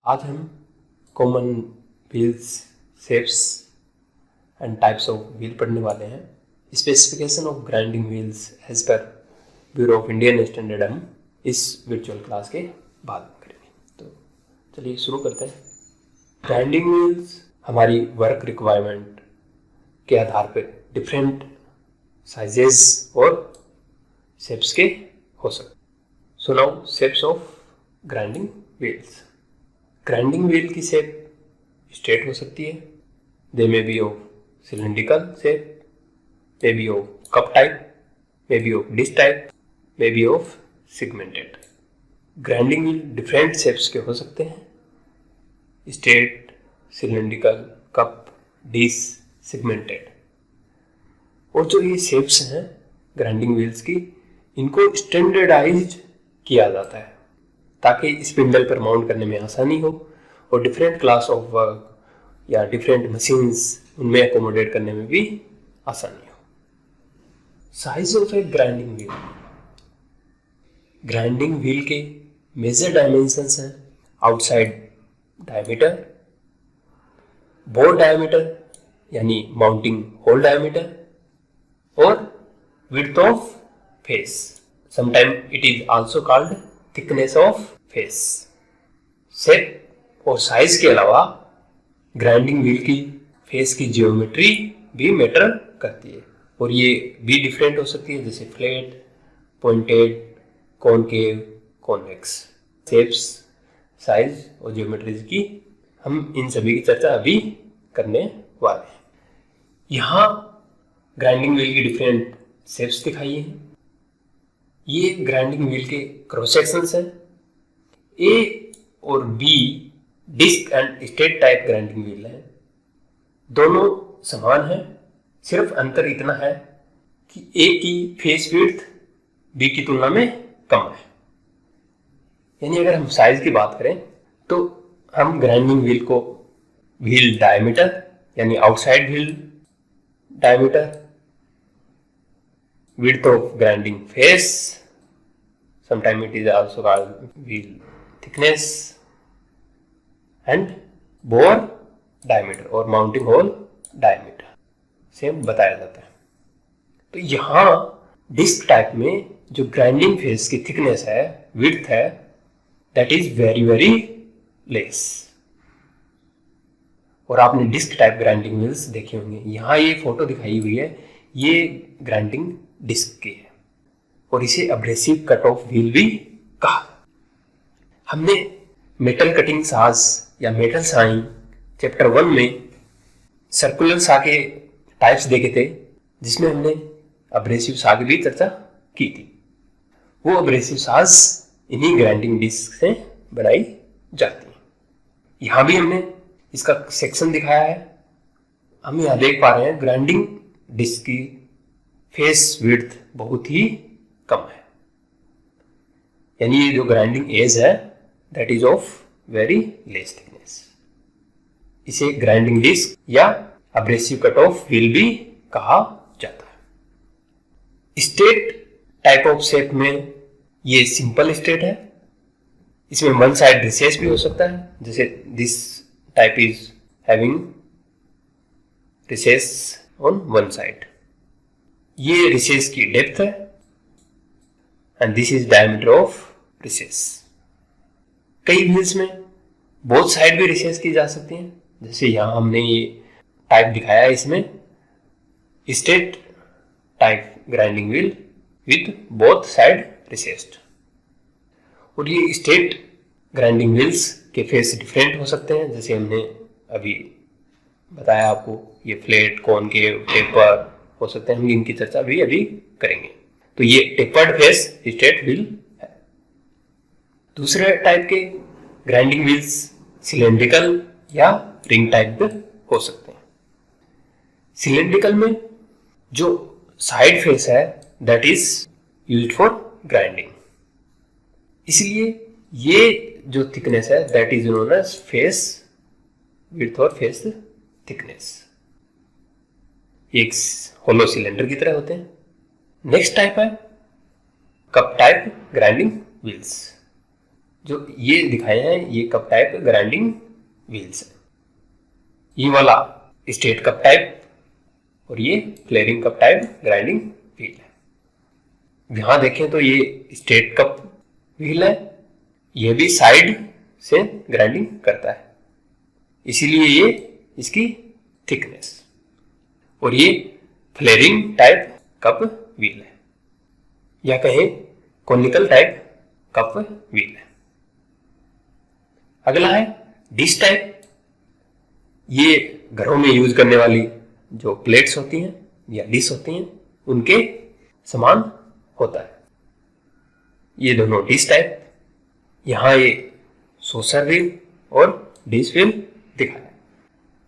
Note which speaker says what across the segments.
Speaker 1: आज हम common wheels, shapes and types of wheel पढ़ने वाले हैं। Specification of grinding wheels as per bureau of Indian standard हम इस वर्चुअल क्लास के बाद में करेंगे। तो चलिए शुरू करते हैं। ग्राइंडिंग व्हील्स हमारी वर्क रिक्वायरमेंट के आधार पर डिफरेंट साइजेस और शेप्स के हो सकते। So now shapes of grinding wheels. Grinding wheel की शेप स्ट्रेट हो सकती है, they may be of cylindrical shape, may be of cup type, may be of disc type, may be of segmented. Grinding wheel different shapes के हो सकते हैं, straight, cylindrical, cup, disc, segmented. और जो ये शेप्स हैं ग्राइंडिंग व्हील्स की, इनको स्टैंडर्डाइज किया जाता है ताकि स्पिंडल पर माउंट करने में आसानी हो और डिफरेंट क्लास ऑफ वर्क या डिफरेंट मशीन्स उनमें एकोमोडेट करने में भी आसानी हो। Size of A grinding wheel. Grinding wheel के मेजर डायमेंशंस हैं आउटसाइड डायमीटर, बोर डायमीटर यानी माउंटिंग होल डायमीटर, और width of face. Sometime it is also called thickness of face. Shape और साइज के अलावा ग्राइंडिंग व्हील की face की geometry भी मैटर करती है और ये भी डिफरेंट हो सकती है, जैसे flat, pointed, concave, convex. Shapes, size और जियोमेट्रीज की हम इन सभी की चर्चा अभी करने वाले हैं। यहाँ ग्राइंडिंग व्हील की डिफरेंट शेप्स दिखाई हैं। ये ग्राइंडिंग व्हील के क्रॉस सेक्शंस हैं। ए और B disc and straight type grinding wheel है। दोनों समान हैं, सिर्फ अंतर इतना है कि ए की फेस विड्थ बी की तुलना में कम है। यानी अगर हम साइज की बात करें तो हम ग्राइंडिंग व्हील को व्हील डायमीटर यानी outside wheel diameter, width of grinding face, sometimes it is also called wheel thickness, and bore diameter और mounting hole diameter सेम बताया जाता है। तो यहाँ डिस्क टाइप में जो ग्राइंडिंग फेस की थिकनेस है, विड्थ है, that is very very less. और आपने डिस्क टाइप ग्राइंडिंग व्हील्स देखे होंगे। यहाँ ये फोटो दिखाई हुई है, ये ग्राइंडिंग डिस्क की है और इसे अब्रेसिव कट ऑफ व्हील भी कहा। हमने मेटल कटिंग साज या मेटल साइंग चैप्टर 1 में सर्कुलर सा के टाइप्स देखे थे, जिसमें हमने अब्रेसिव सा की भी चर्चा की थी। वो अब्रेसिव साज इन्हीं ग्राइंडिंग डिस्क से बनाई जाती है। यहाँ भी हमने इसका सेक्शन दिखाया है। हम यहाँ देख पा रहे हैं ग्राइंडिंग डिस्क की फेस विड्थ बहुत ही कम है, यानी ये जो ग्राइंडिंग एज है that is of very less thickness. इसे ग्राइंडिंग डिस्क या अब्रेसिव कट ऑफ व्हील भी कहा जाता है। स्ट्रेट टाइप ऑफ शेप में ये सिंपल स्ट्रेट है। इसमें वन साइड रिसेस भी हो सकता है, जैसे this type is having recess on one side. ये रिसेस की डेप्थ है and this is diameter of recess. कई व्हील्स में बोथ साइड भी रिसेस की जा सकती हैं, जैसे यहां हमने ये टाइप दिखाया है, इसमें straight type grinding wheel with both side richest. और ये स्ट्रेट ग्राइंडिंग व्हील्स के फेस डिफरेंट हो सकते हैं, जैसे हमने अभी बताया आपको, ये फ्लैट, कॉनकेव, टेपर हो सकते हैं। हम इनकी चर्चा भी अभी करेंगे। तो ये टेपर्ड फेस स्ट्रेट व्हील है। दूसरे टाइप के ग्राइंडिंग व्हील्स सिलेंड्रिकल या रिंग टाइप पे हो सकते हैं। सिलेंड्रिकल में जो साइड फेस है that is used for grinding, इसलिए ये जो थिकनेस है that is known as face width और फेस थिकनेस। एक होलो सिलेंडर की तरह होते हैं। नेक्स्ट टाइप है कप टाइप ग्राइंडिंग व्हील्स। जो ये दिखाए हैं ये कप टाइप ग्राइंडिंग व्हील्स है। ये वाला स्ट्रेट कप टाइप और ये flaring cup type grinding wheel है। यहां देखें तो ये स्ट्रेट कप व्हील है, ये भी साइड से ग्राइंडिंग करता है, इसीलिए ये इसकी थिकनेस। और ये फ्लेयरिंग टाइप कप व्हील है, या कहें कॉनिकल टाइप कप व्हील है। अगला है डिश टाइप। ये घरों में यूज करने वाली जो प्लेट्स होती हैं या डिश होती हैं उनके समान होता है। ये दोनों डिश टाइप, यहां ये सॉसर व्हील और डिश व्हील दिखाया है,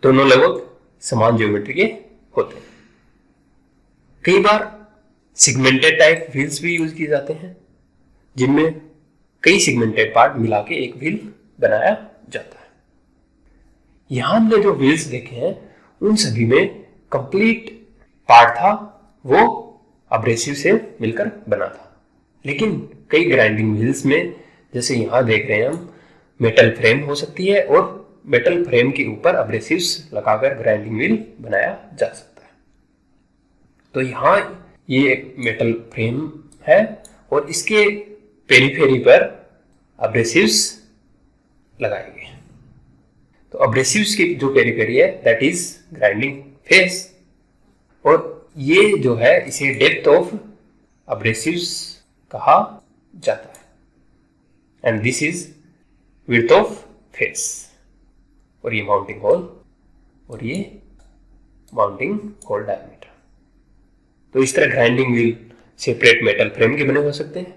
Speaker 1: दोनों लगभग समान ज्योमेट्री के होते हैं। कई बार सेगमेंटेड टाइप व्हील्स भी यूज किए जाते हैं, जिनमें कई सेगमेंटेड पार्ट मिला के एक व्हील बनाया जाता है। यहां हमने जो व्हील्स देखे हैं उन सभी में कंप्लीट पार्ट था वो अब्रेसिव से मिलकर बना था, लेकिन कई ग्राइंडिंग व्हील्स में जैसे यहां देख रहे हैं हम, मेटल फ्रेम हो सकती है और मेटल फ्रेम के ऊपर अब्रेसिव्स लगाकर ग्राइंडिंग व्हील बनाया जा सकता है। तो यहाँ ये मेटल फ्रेम है और इसके पेरीफेरी पर अब्रेसिव्स लगाए गए हैं। तो अब्रेसिव्स की जो पेरीफेरी है दैट इज ग्राइंडिंग फेस, और ये जो है इसे डेप्थ ऑफ अब्रेसिव्स कहा जाता है, and this is width of face. और ये माउंटिंग होल और ये माउंटिंग होल डायमीटर। तो इस तरह grinding wheel separate metal frame के बने हो सकते हैं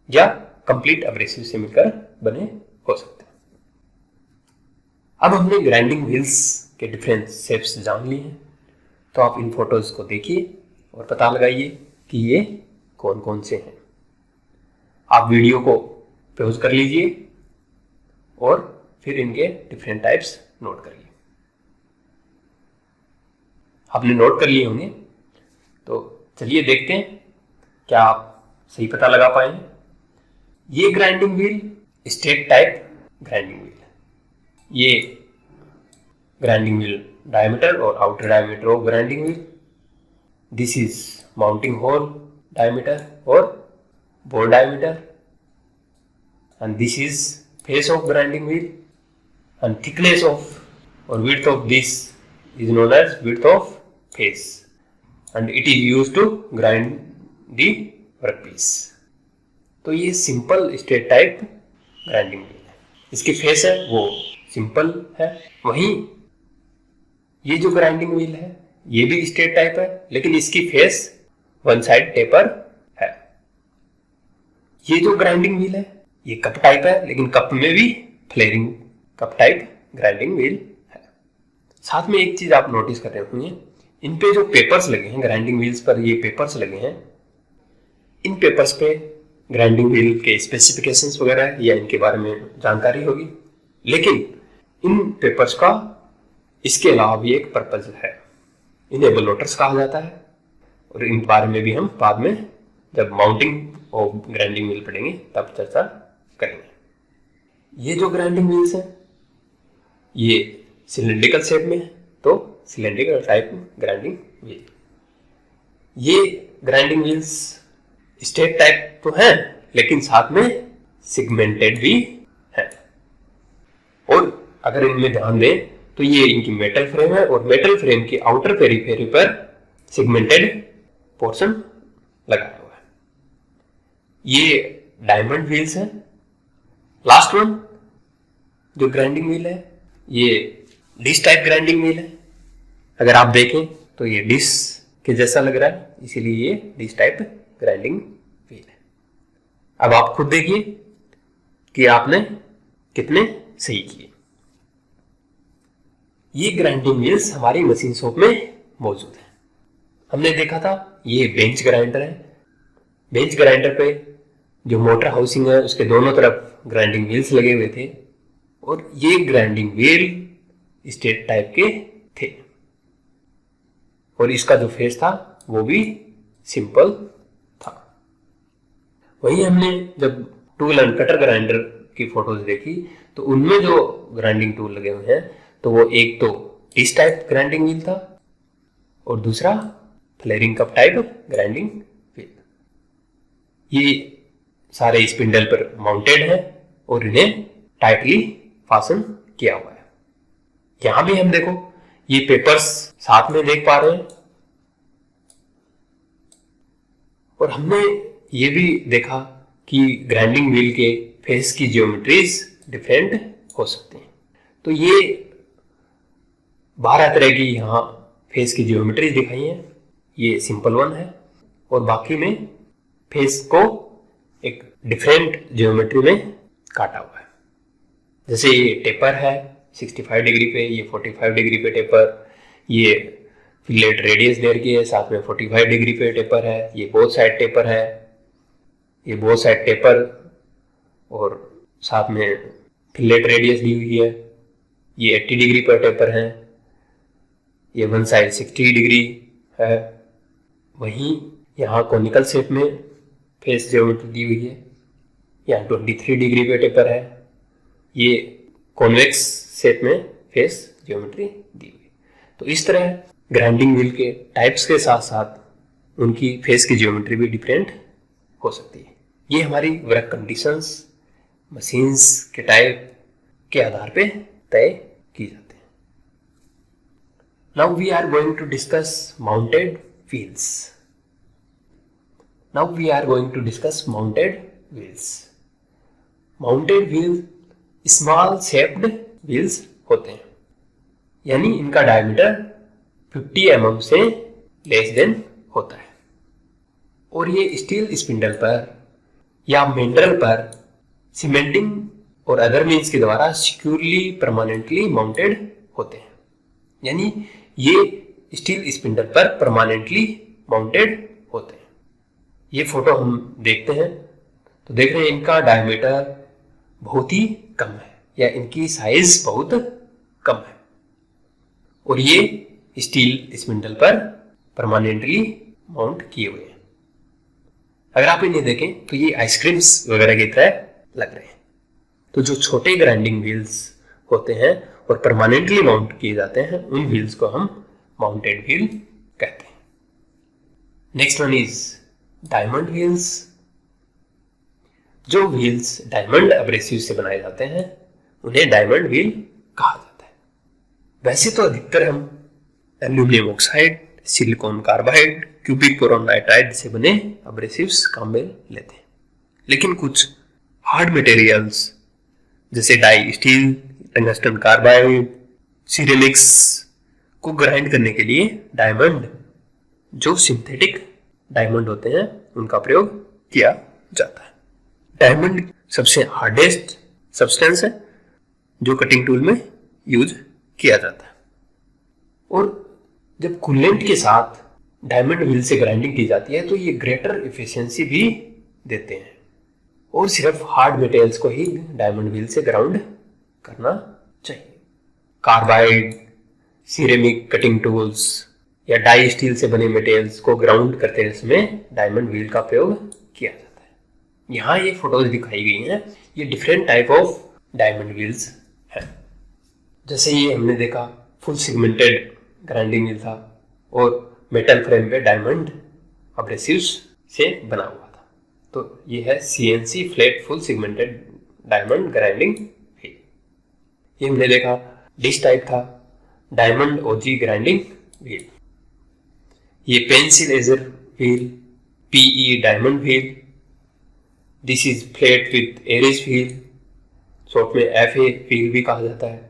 Speaker 1: या कंप्लीट अब्रेसिव से मिलकर बने हो सकते हैं। अब हमने ग्राइंडिंग व्हील्स के डिफरेंट शेप्स जान लिए हैं, तो आप इन फोटोज को देखिए और पता लगाइए कि ये कौन कौन से हैं। आप वीडियो को पॉज कर लीजिए और फिर इनके डिफरेंट टाइप्स नोट करिए। आपने नोट कर लिए होंगे, तो चलिए देखते हैं क्या आप सही पता लगा पाएंगे। ये grinding wheel straight type grinding wheel है। ये ग्राइंडिंग व्हील डायमीटर और outer diameter of grinding wheel, this is mounting hole diameter और bore diameter, and this is face of grinding wheel, and thickness of or width of this is known as width of face, and it is used to grind the workpiece। तो ये simple straight type grinding wheel है, इसकी face है वो simple है। वहीं ये जो ग्राइंडिंग व्हील है ये भी स्ट्रेट टाइप है, लेकिन इसकी फेस वन साइड टेपर है। ये जो ग्राइंडिंग व्हील है ये कप टाइप है, लेकिन कप में भी flaring cup type grinding wheel है। साथ में एक चीज आप नोटिस कर रहे होंगे, इन पे जो पेपर्स लगे हैं ग्राइंडिंग व्हील्स पर, ये पेपर्स लगे हैं, इन पेपर्स पे ग्राइंडिंग व्हील के स्पेसिफिकेशंस वगैरह या इनके बारे में जानकारी होगी, लेकिन इन पेपर्स का इसके अलावा भी एक पर्पज है, इन्हें ब्लोटर्स कहा जाता है, और इन बारे में भी हम बाद में जब माउंटिंग और ग्राइंडिंग व्हील पढ़ेंगे तब चर्चा करेंगे। ये जो ग्राइंडिंग व्हील्स हैं ये सिलेंड्रिकल शेप में है, तो सिलेंड्रिकल टाइप ग्राइंडिंग व्हील। ये ग्राइंडिंग व्हील्स स्ट्रेट टाइप तो हैं, लेकिन साथ में सेगमेंटेड भी है। और अगर इनमें ध्यान दें तो ये इनकी मेटल फ्रेम है, और मेटल फ्रेम की आउटर पेरीफेरी पर सेगमेंटेड पोर्शन लगाया हुआ है। ये डायमंड व्हील्स है। लास्ट वन जो ग्राइंडिंग व्हील है ये डिश टाइप ग्राइंडिंग व्हील है। अगर आप देखें तो ये डिश के जैसा लग रहा है, इसीलिए ये डिश टाइप ग्राइंडिंग व्हील है। अब आप खुद देखिए कि आपने कितने सही किए। ये ग्राइंडिंग व्हील्स हमारी मशीन शॉप में मौजूद है। हमने देखा था ये बेंच ग्राइंडर है। बेंच ग्राइंडर पे जो मोटर हाउसिंग है उसके दोनों तरफ ग्राइंडिंग व्हील्स लगे हुए थे, और ये ग्राइंडिंग व्हील स्ट्रेट टाइप के थे, और इसका जो फेस था वो भी सिंपल था। वहीं हमने जब टूल एंड कटर ग्राइंडर की फोटोज देखी तो उनमें जो ग्राइंडिंग टूल लगे हुए हैं तो वो एक तो डिश टाइप ग्राइंडिंग व्हील था और दूसरा flaring cup type grinding wheel. ये सारे स्पिंडल पर माउंटेड है और इन्हें टाइटली फासन किया हुआ है। यहां भी हम देखो ये पेपर्स साथ में देख पा रहे हैं और हमने ये भी देखा कि ग्राइंडिंग व्हील के फेस की ज्योमेट्रीज डिफरेंट हो सकती हैं। तो ये 12 तरह की यहाँ फेस की ज्योमेट्रीज दिखाई हैं। ये सिंपल वन है और बाकी में फेस को एक डिफरेंट ज्योमेट्री में काटा हुआ है। जैसे ये टेपर है 65 डिग्री पे, ये 45 डिग्री पे टेपर, ये फिलेट रेडियस दे रखी है, साथ में 45 डिग्री पे टेपर है, ये बोथ साइड टेपर है, ये बोथ साइड टेपर और साथ में फिलेट रेडियस दी हुई है, ये 80 डिग्री पर टेपर है, ये वन साइड 60 डिग्री है। वहीं यहाँ कॉनिकल शेप में फेस ज्योमेट्री दी हुई है, यहाँ 23 डिग्री पे टेपर है, ये कॉन्वेक्स शेप में फेस ज्योमेट्री दी हुई। तो इस तरह ग्राइंडिंग व्हील के टाइप्स के साथ साथ उनकी फेस की ज्योमेट्री भी डिफरेंट हो सकती है। ये हमारी वर्क कंडीशंस मशीन्स के टाइप के आधार पे तय की जाते हैं। Now we are going to discuss mounted wheels. Now we are going to discuss mounted wheels. Mounted wheel small shaped wheels होते हैं, यानी इनका डायमीटर 50 mm से लेस देन होता है और ये स्टील स्पिंडल पर या मेंड्रल पर सीमेंटिंग और अदर मीन्स के द्वारा सिक्योरली परमानेंटली माउंटेड होते हैं, यानी ये स्टील स्पिंडल पर परमानेंटली माउंटेड होते हैं। ये फोटो हम देखते हैं तो देख रहे हैं इनका डायमीटर बहुत ही कम है या इनकी साइज बहुत कम है और ये स्टील स्पिंडल पर परमानेंटली माउंट किए हुए हैं। अगर आप इन्हें देखें तो ये आइसक्रीम्स वगैरह की तरह लग रहे हैं। तो जो छोटे ग्राइंडिंग व्हील्स होते हैं और परमानेंटली माउंट किए जाते हैं उन व्हील्स को हम माउंटेड व्हील कहते हैं। Next one is diamond wheels. जो व्हील्स डायमंड एब्रेसिव से बनाए जाते हैं उन्हें डायमंड व्हील कहा जाता है। वैसे तो अधिकतर हम aluminium oxide, silicon carbide, cubic boron nitride से बने एब्रेसिव्स काम में लेते हैं, लेकिन कुछ हार्ड मटेरियल्स जैसे die steel, tungsten carbide, ceramics को ग्राइंड करने के लिए डायमंड, जो सिंथेटिक डायमंड होते हैं, उनका प्रयोग किया जाता है। डायमंड सबसे हार्डेस्ट सब्सटेंस है जो कटिंग टूल में यूज किया जाता है और जब कूलेंट के साथ डायमंड व्हील से ग्राइंडिंग की जाती है तो ये ग्रेटर एफिशिएंसी भी देते हैं और सिर्फ हार्ड मटेरियल्स को ही डायमंड व्हील से ग्राउंड करना चाहिए। कार्बाइड, सिरेमिक कटिंग टूल्स या डाई स्टील से बने मटेरियल्स को ग्राउंड करते समय डायमंड व्हील का प्रयोग किया जाता है। यहाँ ये फोटोज दिखाई गई हैं, ये different type of diamond wheels हैं। जैसे ये हमने देखा फुल सेगमेंटेड ग्राइंडिंग व्हील था और मेटल फ्रेम पे डायमंड एब्रेसिव्स से बना हुआ था। तो ये है CNC flat full segmented diamond grinding wheel. ये हमने देखा डिश टाइप था डायमंड OG ग्राइंडिंग व्हील। ये pencil edger wheel, PE diamond wheel, this is flat with arris wheel, short में FA व्हील भी कहा जाता है।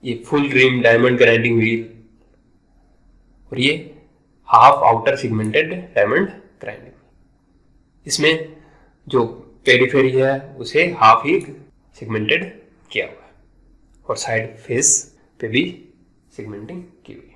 Speaker 1: ये full rim diamond grinding wheel और ये half outer segmented diamond grinding. इसमें जो पेरिफेरी है उसे हाफ ही सेगमेंटेड किया हुआ है और साइड फेस पे भी सेगमेंटिंग की हुई है।